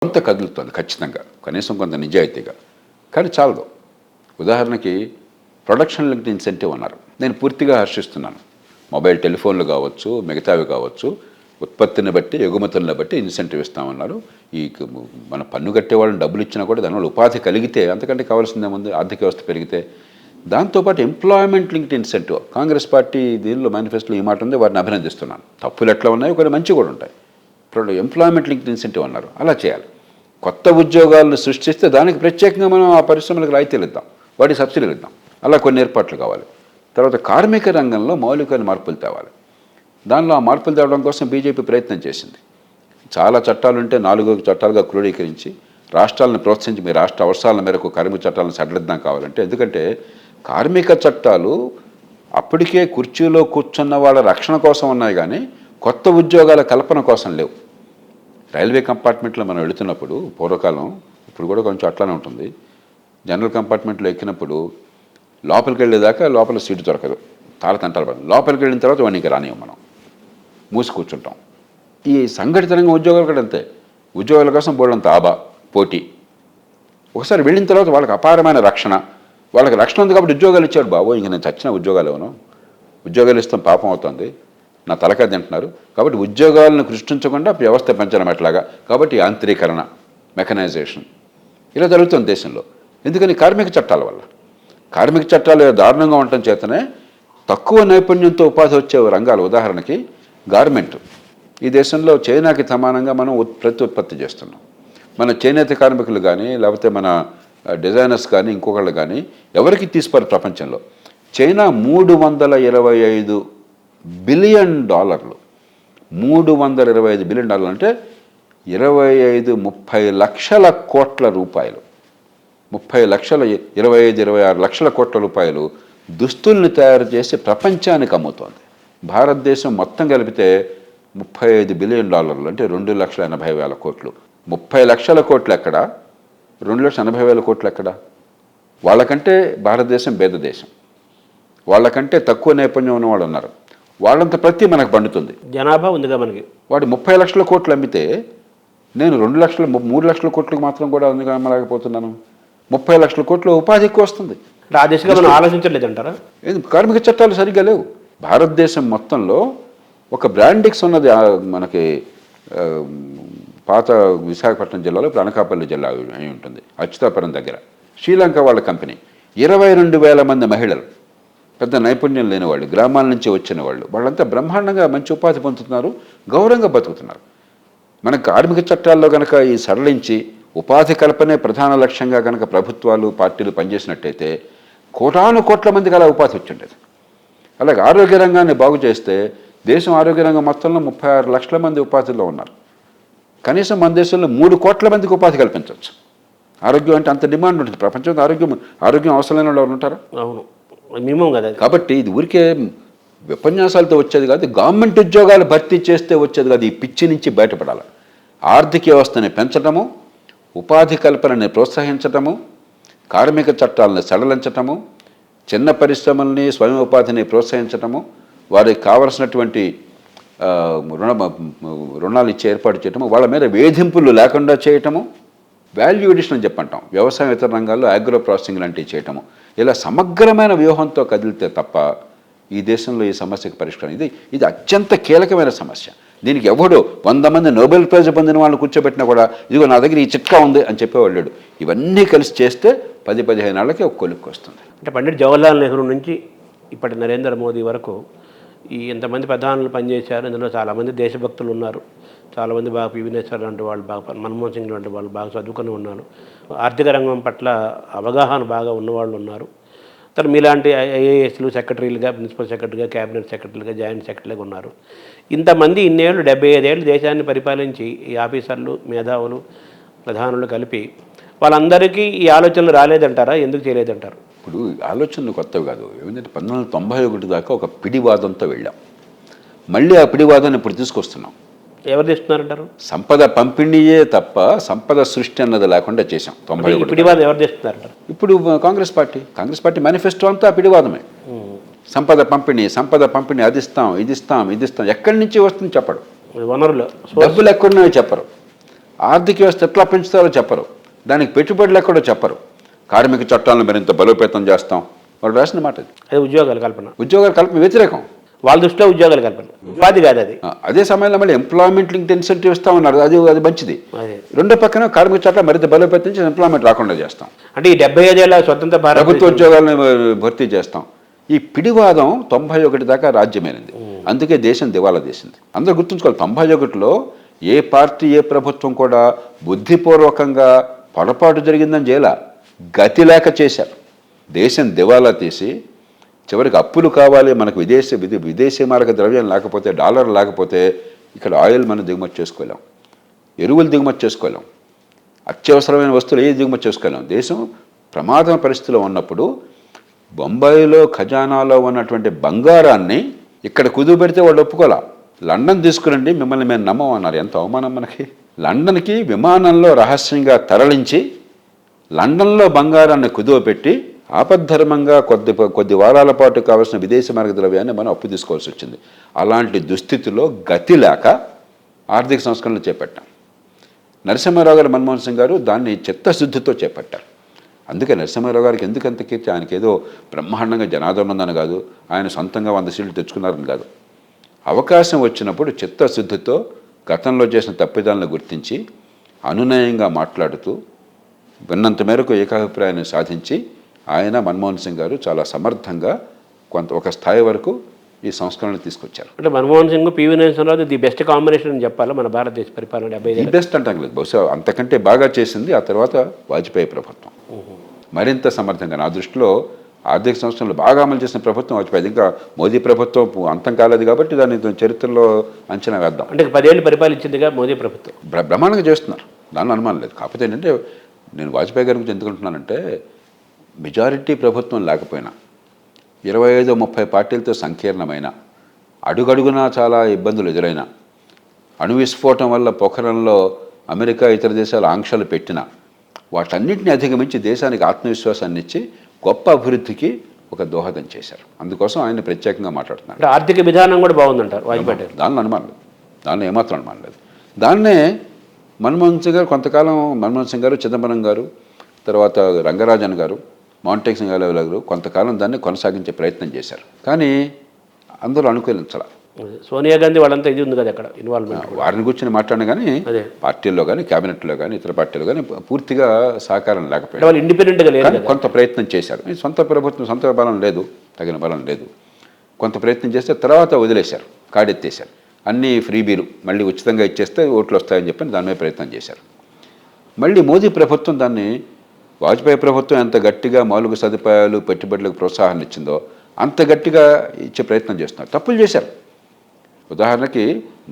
కొంత కదులుతుంది ఖచ్చితంగా, కనీసం కొంత నిజాయితీగా. కానీ చాలదు. ఉదాహరణకి ప్రొడక్షన్ లింక్డ్ ఇన్సెంటివ్ అన్నారు. నేను పూర్తిగా హర్షిస్తున్నాను. మొబైల్ టెలిఫోన్లు కావచ్చు, మిగతావి కావచ్చు, ఉత్పత్తిని బట్టి ఎగుమతులను బట్టి ఇన్సెంటివ్ ఇస్తామన్నారు. ఈ మన పన్ను కట్టేవాళ్ళని డబ్బులు ఇచ్చినా కూడా దానివల్ల ఉపాధి కలిగితే అంతకంటే కావాల్సిందేముంది, ఆర్థిక వ్యవస్థ పెరిగితే. దాంతోపాటు employment linked incentive, Congress party దీనిలో మేనిఫెస్టోలో ఈ మాట ఉంది, వారిని అభినందిస్తున్నాను. తప్పులు ఎట్లా ఉన్నాయో కొన్ని మంచి కూడా ఉంటాయి. ఇప్పుడు ఎంప్లాయ్మెంట్ లింక్డ్ ఇన్సెంటివ్ అన్నారు, అలా చేయాలి. కొత్త ఉద్యోగాలను సృష్టిస్తే దానికి ప్రత్యేకంగా మనం ఆ పరిశ్రమలకు రాయితీలు ఇద్దాం, వాటికి సబ్సిడీలు ఇద్దాం. అలా కొన్ని ఏర్పాట్లు కావాలి. తర్వాత కార్మిక రంగంలో మౌలికమైన మార్పులు తేవాలి. దానిలో ఆ మార్పులు తేవడం కోసం బీజేపీ ప్రయత్నం చేసింది. చాలా చట్టాలుంటే 4 చట్టాలుగా క్రోడీకరించి రాష్ట్రాలను ప్రోత్సహించి మీ రాష్ట్ర అవసరాల మేరకు కార్మిక చట్టాలను సడలిద్దాం కావాలంటే. ఎందుకంటే కార్మిక చట్టాలు అప్పటికే కుర్చీలో కూర్చున్న వాళ్ళ రక్షణ కోసం ఉన్నాయి, కానీ కొత్త ఉద్యోగాల కల్పన కోసం లేవు. రైల్వే కంపార్ట్మెంట్లో మనం వెళుతున్నప్పుడు పూర్వకాలం, ఇప్పుడు కూడా కొంచెం అట్లానే ఉంటుంది, జనరల్ కంపార్ట్మెంట్లో ఎక్కినప్పుడు లోపలికి వెళ్ళేదాకా లోపల సీటు దొరకదు, తాళతంటాలు పడదు. లోపలికి వెళ్ళిన తర్వాత వాడిని ఇంకా రానివ్వం, మనం మూసి కూర్చుంటాం. ఈ సంఘటిత రంగం ఉద్యోగాలు కూడా అంతే. ఉద్యోగాల కోసం బోర్డంత పోటీ. ఒకసారి వెళ్ళిన తర్వాత వాళ్ళకి అపారమైన రక్షణ, వాళ్ళకి రక్షణ ఉంది కాబట్టి ఉద్యోగాలు ఇచ్చాడు. బాబు ఇంక నేను చచ్చిన ఉద్యోగాలు ఇవ్వను, ఉద్యోగాలు ఇస్తాం పాపం అవుతుంది, నా తలకాయ తింటున్నారు. కాబట్టి ఉద్యోగాలను సృష్టించకుండా వ్యవస్థ పెంచడం ఎట్లాగా, కాబట్టి యాంత్రీకరణ, మెకనైజేషన్ ఇలా జరుగుతుంది దేశంలో. ఎందుకని కార్మిక చట్టాల వల్ల. కార్మిక చట్టాలు దారుణంగా ఉండటం చేతనే తక్కువ నైపుణ్యంతో ఉపాధి వచ్చే రంగాలు, ఉదాహరణకి గార్మెంట్. ఈ దేశంలో చైనాకి సమానంగా మనం ఉత్పత్తి చేస్తున్నాం. మన చేనేత కార్మికులు కానీ, లేకపోతే మన డిజైనర్స్ కానీ, ఇంకొకళ్ళు కానీ ఎవరికి తీసుకోరు ప్రపంచంలో. చైనా $325 బిలియన్, $325 బిలియన్ అంటే 25-30 లక్షల కోట్ల రూపాయలు, 30 లక్షల 25-26 లక్షల కోట్ల రూపాయలు దుస్తుల్ని తయారు చేసి ప్రపంచానికి అమ్ముతోంది. భారతదేశం మొత్తం కలిపితే $35 బిలియన్ అంటే 2,80,000 కోట్లు. 30 లక్షల కోట్లు ఎక్కడ, 2,80,000 కోట్లు ఎక్కడ? వాళ్ళకంటే భారతదేశం పేద దేశం, వాళ్ళకంటే తక్కువ నైపుణ్యం ఉన్నవాళ్ళు ఉన్నారు. వాళ్ళంత ప్రతి మనకు పండుతుంది, జనాభా ఉందిగా మనకి. వాడు 30 లక్షల కోట్లు అమ్మితే నేను 3 లక్షల కోట్లకు మాత్రం కూడా అందుగా అమ్మలేకపోతున్నాను. 30 లక్షల కోట్ల ఉపాధి ఎక్కువ వస్తుంది. ఆ దిశగా మనం ఆలోచించలేదంటారా? కార్మిక చట్టాలు సరిగ్గా లేవు. భారతదేశం మొత్తంలో ఒక బ్రాండిక్స్ ఉన్నది మనకి పాత విశాఖపట్నం జిల్లాలో, ఇప్పుడు అనకాపల్లి జిల్లా అయి ఉంటుంది, అచ్యుతాపురం దగ్గర. శ్రీలంక వాళ్ళ కంపెనీ, 22,000 మంది మహిళలు, పెద్ద నైపుణ్యం లేని వాళ్ళు, గ్రామాల నుంచి వచ్చిన వాళ్ళు, వాళ్ళంతా బ్రహ్మాండంగా మంచి ఉపాధి పొందుతున్నారు, గౌరవంగా బతుకుతున్నారు. మన కార్మిక చట్టాల్లో కనుక ఈ సడలించి ఉపాధి కల్పనే ప్రధాన లక్ష్యంగా కనుక ప్రభుత్వాలు, పార్టీలు పనిచేసినట్టయితే కోటాను కోట్ల మందికి అలా ఉపాధి వచ్చిండేది. అలాగే ఆరోగ్య రంగాన్ని బాగు చేస్తే దేశం ఆరోగ్య రంగం మొత్తంలో 36 లక్షల మంది ఉపాధిలో ఉన్నారు. కనీసం మన దేశంలో 3 కోట్ల మందికి ఉపాధి కల్పించవచ్చు. ఆరోగ్యం అంటే అంత డిమాండ్ ఉంటుంది ప్రపంచంలో. ఆరోగ్యం అవసరం లేని వాళ్ళు ఉంటారా? అవును, మినిమం కదా. కాబట్టి ఇది ఊరికే విపన్యాసాలతో వచ్చేది కాదు, గవర్నమెంట్ ఉద్యోగాలు భర్తీ చేస్తే వచ్చేది కాదు. ఈ పిచ్చి నుంచి బయటపడాలి. ఆర్థిక వ్యవస్థని పెంచడము, ఉపాధి కల్పనని ప్రోత్సహించటము, కార్మిక చట్టాలను సడలించటము, చిన్న పరిశ్రమల్ని, స్వయం ఉపాధిని ప్రోత్సహించటము, వారికి కావలసినటువంటి రుణాలు ఇచ్చే ఏర్పాటు చేయటము, వాళ్ళ మీద వేధింపులు లేకుండా చేయటము, వాల్యూ ఎడిషన్ అని చెప్పంటాం, వ్యవసాయం ఇతర రంగాల్లో అగ్రో ప్రాసెసింగ్ లాంటివి చేయటము. ఇలా సమగ్రమైన వ్యూహంతో కదిలితే తప్ప ఈ దేశంలో ఈ సమస్యకు పరిష్కారం. ఇది అత్యంత కీలకమైన సమస్య. దీనికి ఎవడో 100 మంది నోబెల్ ప్రైజ్ పొందిన వాళ్ళని కూర్చోబెట్టినా కూడా ఇదిగో నా దగ్గర ఈ చిట్కా ఉంది అని చెప్పేవాళ్ళు. ఇవన్నీ కలిసి చేస్తే 10-15 ఏళ్ళకి ఒక కొలిక్కి వస్తుంది. అంటే పండిట్ జవహర్లాల్ నెహ్రూ నుంచి ఇప్పటి నరేంద్ర మోదీ వరకు ఈ ఎంతమంది ప్రధానులు పనిచేశారు. ఇందులో చాలామంది దేశభక్తులు ఉన్నారు, చాలామంది బాగా పివి నరసింహరావు లాంటి వాళ్ళు, బాగా మన్మోహన్ సింగ్ లాంటి వాళ్ళు బాగా చదువుకొని ఉన్నారు, ఆర్థిక రంగం పట్ల అవగాహన బాగా ఉన్నవాళ్ళు ఉన్నారు. తర్వాత మీలాంటి ఐఏఎస్లు సెక్రటరీలుగా, ప్రిన్సిపల్ సెక్రటరీగా, క్యాబినెట్ సెక్రటరీలుగా, జాయింట్ సెక్రటరీగా ఉన్నారు. ఇంతమంది ఇన్నేళ్ళు 75 ఏళ్ళు దేశాన్ని పరిపాలించి ఈ ఆఫీసర్లు, మేధావులు, ప్రధానులు కలిపి వాళ్ళందరికీ ఈ ఆలోచనలు రాలేదంటారా? ఎందుకు చేయలేదంటారు? ఇప్పుడు ఆలోచనలు కొత్తవి కాదు. ఏమిటంటే 1991 దాకా ఒక పిడివాదంతో వెళ్ళాం. మళ్ళీ ఆ పిడివాదాన్ని ఇప్పుడు తీసుకొస్తున్నాం. ఎవరు తెస్తున్నారంటారు? సంపద పంపిణీయే తప్ప సంపద సృష్టి అన్నది లేకుండా చేశాం. 91 పిడివాదం ఎవరు తెస్తున్నారంటారు? ఇప్పుడు కాంగ్రెస్ పార్టీ మేనిఫెస్టో అంతా పిడివాదమే. సంపద పంపిణీ, అది ఇస్తాం, ఇది ఇస్తాం. ఎక్కడి నుంచి వస్తుంది చెప్పడు. వనరులు, డబ్బులు ఎక్కడున్నాయో చెప్పరు. ఆర్థిక వ్యవస్థ ఎట్లా పెంచుతారో చెప్పరు, దానికి పెట్టుబడులు ఎక్కడో చెప్పరు. కార్మిక చట్టాలను మరింత బలోపేతం చేస్తాం, వాళ్ళు రాసిన మాట అది. అది ఉద్యోగాల కల్పన, ఉద్యోగాల కల్పన వ్యతిరేకం. వాళ్ళ దృష్టిలో ఉద్యోగాల కల్పన, ఉపాధి కాదు అది. అదే సమయంలో మళ్ళీ ఎంప్లాయ్మెంట్ లింక్డ్ ఇన్సెంటివ్ ఇస్తామన్నారు, అది మంచిది. అదే రెండో పక్కన కార్మిక చట్టాలు మరింత బలోపేతం చేసి ఎంప్లాయ్మెంట్ రాకుండా చేస్తాం, అంటే ఈ 75 ఏళ్ల స్వతంత్ర భారత ప్రభుత్వ ఉద్యోగాలను భర్తీ చేస్తాం. ఈ పిడివాదం 91 దాకా రాజ్యమైనది, అందుకే దేశం దివాలా తీసింది. అందరూ గుర్తుంచుకోవాలి, 91లో ఏ పార్టీ ఏ ప్రభుత్వం కూడా బుద్ధిపూర్వకంగా పొరపాటు జరిగిందని చేయాల, గతి లేక చేశారు. దేశం దివాలా తీసి చివరికి అప్పులు కావాలి మనకు, విదేశీ మారక ద్రవ్యం లేకపోతే, డాలర్ లేకపోతే ఇక్కడ ఆయిల్ మనం దిగుమతి చేసుకోలేం, ఎరువులు దిగుమతి చేసుకోలేం, అత్యవసరమైన వస్తువులు ఏది దిగుమతి చేసుకోలేం. దేశం ప్రమాద పరిస్థితిలో ఉన్నప్పుడు బొంబాయిలో ఖజానాలో ఉన్నటువంటి బంగారాన్ని ఇక్కడ కుదువ పెడితే వాళ్ళు ఒప్పుకోలే. లండన్ తీసుకురండి, మిమ్మల్ని మేము నమ్మం అన్నారు. ఎంత అవమానం మనకి. లండన్కి విమానంలో రహస్యంగా తరలించి లండన్లో బంగారాన్ని కుదువ పెట్టి ఆపద్ధర్మంగా కొద్ది వారాల పాటు కావాల్సిన విదేశీ మార్గ ద్రవ్యాన్ని మనం అప్పు తీసుకోవాల్సి వచ్చింది. అలాంటి దుస్థితిలో గతి లేక ఆర్థిక సంస్కరణలు చేపట్టాం. నరసింహారావు గారు, మన్మోహన్ సింగ్ గారు దాన్ని చిత్తశుద్ధితో చేపట్టారు. అందుకే నరసింహారావు గారికి ఎందుకంత కీర్తి, ఆయనకి ఏదో బ్రహ్మాండంగా జనాదరణ ఉందని కాదు, ఆయన సొంతంగా 100 సీట్లు తెచ్చుకున్నారని కాదు. అవకాశం వచ్చినప్పుడు చిత్తశుద్ధితో గతంలో చేసిన తప్పిదాలను గుర్తించి అనునయంగా మాట్లాడుతూ విన్నంత మేరకు ఏకాభిప్రాయాన్ని సాధించి ఆయన, మన్మోహన్ సింగ్ గారు చాలా సమర్థంగా ఒక స్థాయి వరకు ఈ సంస్కరణలు తీసుకొచ్చారు. అంటే Manmohan Singh, PV Narasimha Rao the best combination అని చెప్పాలి మన భారతదేశ పరిపాలన. 75 బెస్ట్ అంటాం లేదు, బహుశా అంతకంటే బాగా చేసింది ఆ తర్వాత వాజ్పేయి ప్రభుత్వం. మరింత సమర్థంగా నా దృష్టిలో ఆర్థిక సంస్కరణలు బాగా అమలు చేసిన ప్రభుత్వం వాజ్పేయి. ఇంకా మోదీ ప్రభుత్వం అంతం కాలేదు కాబట్టి దాన్ని చరిత్రలో అంచనా వేద్దాం. అంటే 10 ఏళ్ళు పరిపాలించిందిగా మోదీ ప్రభుత్వం, బ్రహ్మాండంగా చేస్తున్నారు, దానిలో అనుమానం లేదు. కాకపోతే ఏంటంటే నేను వాజ్పేయి గారి గురించి ఎందుకుంటున్నానంటే, మెజారిటీ ప్రభుత్వం లేకపోయినా 25-30 పార్టీలతో సంకీర్ణమైన, అడుగడుగునా చాలా ఇబ్బందులు ఎదురైన, అణు విస్ఫోటం వల్ల పోఖరణలో అమెరికా ఇతర దేశాలు ఆంక్షలు పెట్టిన, వాటన్నిటిని అధిగమించి దేశానికి ఆత్మవిశ్వాసాన్ని ఇచ్చి గొప్ప అభివృద్ధికి ఒక దోహదం చేశారు. అందుకోసం ఆయన ప్రత్యేకంగా మాట్లాడుతున్నారు. అంటే ఆర్థిక విధానం కూడా బాగుందంటారు వాజ్పేయి. దానిలో అనుమానం లేదు, దానిలో ఏమాత్రం అనుమానం లేదు. దాన్నే మన్మోహన్ సింగ్ గారు కొంతకాలం, మన్మోహన్ సింగ్ గారు, చిదంబరం గారు, తర్వాత రంగరాజన్ గారు, మౌంటెక్ సింగ్ గారు కొంతకాలం దాన్ని కొనసాగించే ప్రయత్నం చేశారు. కానీ అందరూ అనుకూలించాల. సోనియా గాంధీ వాళ్ళంతా ఇది ఉంది కదా అక్కడ ఇన్వాల్వ్మెంట్. వారిని కూర్చొని మాట్లాడిన కానీ పార్టీల్లో కానీ, క్యాబినెట్లో కానీ, ఇతర పార్టీలో కానీ పూర్తిగా సహకారం లేకపోయింది. వాళ్ళు ఇండిపెండెంట్గా లేదు, కొంత ప్రయత్నం చేశారు. సొంత ప్రభుత్వం, సొంత బలం లేదు, తగిన బలం లేదు. కొంత ప్రయత్నం చేస్తే తర్వాత వదిలేశారు, కాడెత్తేశారు. అన్నీ ఫ్రీబీలు మళ్ళీ ఉచితంగా ఇచ్చేస్తే ఓట్లు వస్తాయని చెప్పి దాని మీద ప్రయత్నం చేశారు. మళ్ళీ మోదీ ప్రభుత్వం దాన్ని, వాజ్పేయి ప్రభుత్వం ఎంత గట్టిగా మౌలిక సదుపాయాలు, పెట్టుబడులకు ప్రోత్సాహాన్ని ఇచ్చిందో అంత గట్టిగా ఇచ్చే ప్రయత్నం చేస్తున్నారు. తప్పులు చేశారు. ఉదాహరణకి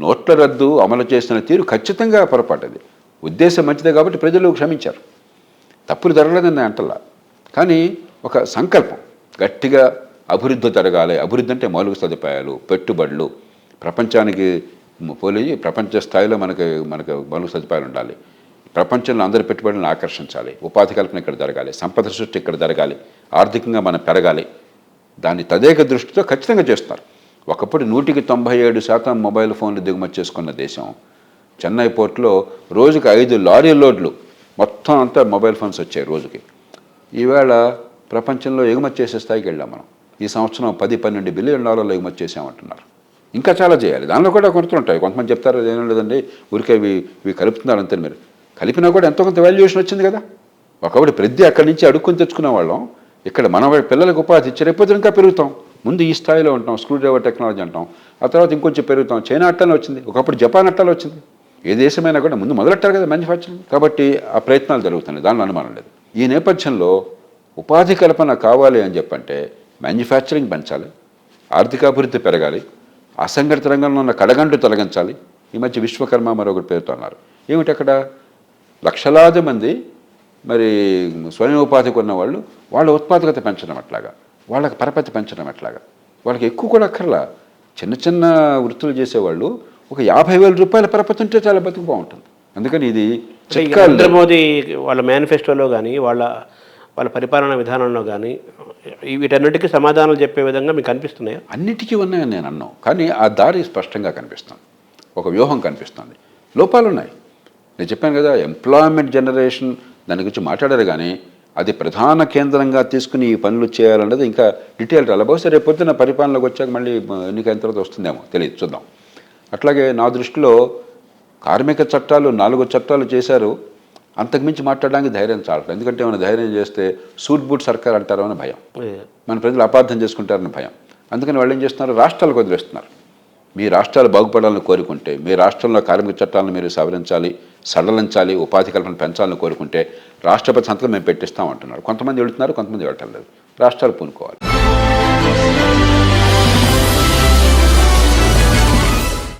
నోట్ల రద్దు అమలు చేసిన తీరు ఖచ్చితంగా పొరపాటు. అది ఉద్దేశం మంచిదే కాబట్టి ప్రజలు క్షమించారు, తప్పులు జరగలేదని నేను అంటలా. కానీ ఒక సంకల్పం, గట్టిగా అభివృద్ధి జరగాలి. అభివృద్ధి అంటే మౌలిక సదుపాయాలు, పెట్టుబడులు, ప్రపంచానికి పోలి ప్రపంచ స్థాయిలో మనకు మౌలిక సదుపాయాలు ఉండాలి. ప్రపంచంలో అందరి పెట్టుబడులను ఆకర్షించాలి. ఉపాధి కల్పన ఇక్కడ జరగాలి, సంపద సృష్టి ఇక్కడ జరగాలి, ఆర్థికంగా మనం పెరగాలి. దాన్ని తదేక దృష్టితో ఖచ్చితంగా చేస్తున్నారు. ఒకప్పుడు 197% మొబైల్ ఫోన్లు దిగుమతి చేసుకున్న దేశం, చెన్నై పోర్టులో రోజుకి 5 లారీ లోడ్లు మొత్తం అంతా మొబైల్ ఫోన్స్ వచ్చాయి రోజుకి. ఈవేళ ప్రపంచంలో ఎగుమతి చేసే స్థాయికి వెళ్ళాం మనం. ఈ సంవత్సరం $10-12 బిలియన్ ఎగుమతి చేసామంటున్నారు. ఇంకా చాలా చేయాలి. దానిలో కూడా కొరతలు ఉంటాయి. కొంతమంది చెప్తారు ఏం లేదండి, ఊరికే ఇవి కలుపుతున్నారు అంతే. మీరు కలిపినా కూడా ఎంతో కొంత వాల్యుయేషన్ వచ్చింది కదా. ఒకప్పుడు ప్రతి అక్కడి నుంచి అడుక్కొని తెచ్చుకునే వాళ్ళం, ఇక్కడ మన పిల్లలకు ఉపాధి ఇచ్చి రేపు ఇంకా పెరుగుతాం. ముందు ఈ స్థాయిలో ఉంటాం, స్క్రూ డ్రైవర్ టెక్నాలజీ అంటాం, ఆ తర్వాత ఇంకొంచెం పెరుగుతాం. చైనా అట్టానే వచ్చింది, ఒకప్పుడు జపాన్ అట్టాలో వచ్చింది. ఏ దేశమైనా కూడా ముందు మొదలెట్టారు కదా మ్యానుఫ్యాక్చరింగ్. కాబట్టి ఆ ప్రయత్నాలు జరుగుతున్నాయి, దానిలో అనుమానం లేదు. ఈ నేపథ్యంలో ఉపాధి కల్పన కావాలి అని చెప్పంటే మ్యానుఫ్యాక్చరింగ్ పెంచాలి, ఆర్థికాభివృద్ధి పెరగాలి, అసంఘటిత రంగంలో ఉన్న కడగంటు తొలగించాలి. ఈ మధ్య విశ్వకర్మ మరొకటి పేరుతో అన్నారు. ఏమిటి అక్కడ లక్షలాది మంది మరి స్వయం ఉపాధికి ఉన్న వాళ్ళు, వాళ్ళ ఉత్పాదకత పెంచడం ఎట్లాగా, వాళ్ళకి పరపతి పెంచడం ఎట్లాగా, వాళ్ళకి ఎక్కువ కూడా అక్కర్లా. చిన్న చిన్న వృత్తులు చేసేవాళ్ళు ఒక 50,000 రూపాయల పరపతి ఉంటే చాలా బతుకు బాగుంటుంది. అందుకని ఇది నరేంద్ర మోదీ వాళ్ళ మేనిఫెస్టోలో కానీ, వాళ్ళ పరిపాలనా విధానంలో కానీ వీటన్నిటికీ సమాధానాలు చెప్పే విధంగా మీకు అనిపిస్తున్నాయా? అన్నిటికీ ఉన్నాయని నేను అన్నాను, కానీ ఆ దారి స్పష్టంగా కనిపిస్తుంది, ఒక వ్యూహం కనిపిస్తుంది. లోపాలు ఉన్నాయి. నేను చెప్పాను కదా, ఎంప్లాయ్మెంట్ జనరేషన్ దాని గురించి మాట్లాడారు, కానీ అది ప్రధాన కేంద్రంగా తీసుకుని ఈ పనులు చేయాలన్నది ఇంకా డీటెయిల్ రాలి. బహుశా రేపు పొద్దున్న పరిపాలనలోకి వచ్చాక మళ్ళీ ఎన్నికైన తర్వాత వస్తుందేమో తెలియదు, చూద్దాం. అట్లాగే నా దృష్టిలో కార్మిక చట్టాలు 4 చట్టాలు చేశారు, అంతకుమించి మాట్లాడడానికి ధైర్యం చాలదు. ఎందుకంటే ఏమైనా ధైర్యం చేస్తే సూట్ బూట్ సర్కార్ అంటారో అని భయం, మన ప్రజలు అపార్థం చేసుకుంటారని భయం. అందుకని వాళ్ళు ఏం చేస్తున్నారు, రాష్ట్రాలకు వదిలేస్తున్నారు. మీ రాష్ట్రాలు బాగుపడాలని కోరుకుంటే, మీ రాష్ట్రంలో కార్మిక చట్టాలను మీరు సవరించాలి, సడలించాలి, ఉపాధి కల్పన పెంచాలని కోరుకుంటే రాష్ట్రపతి సంతకం మేము పెట్టిస్తాం అంటున్నారు. కొంతమంది వెళుతున్నారు, కొంతమంది వెళ్ళటం లేదు. రాష్ట్రాలు పూనుకోవాలి.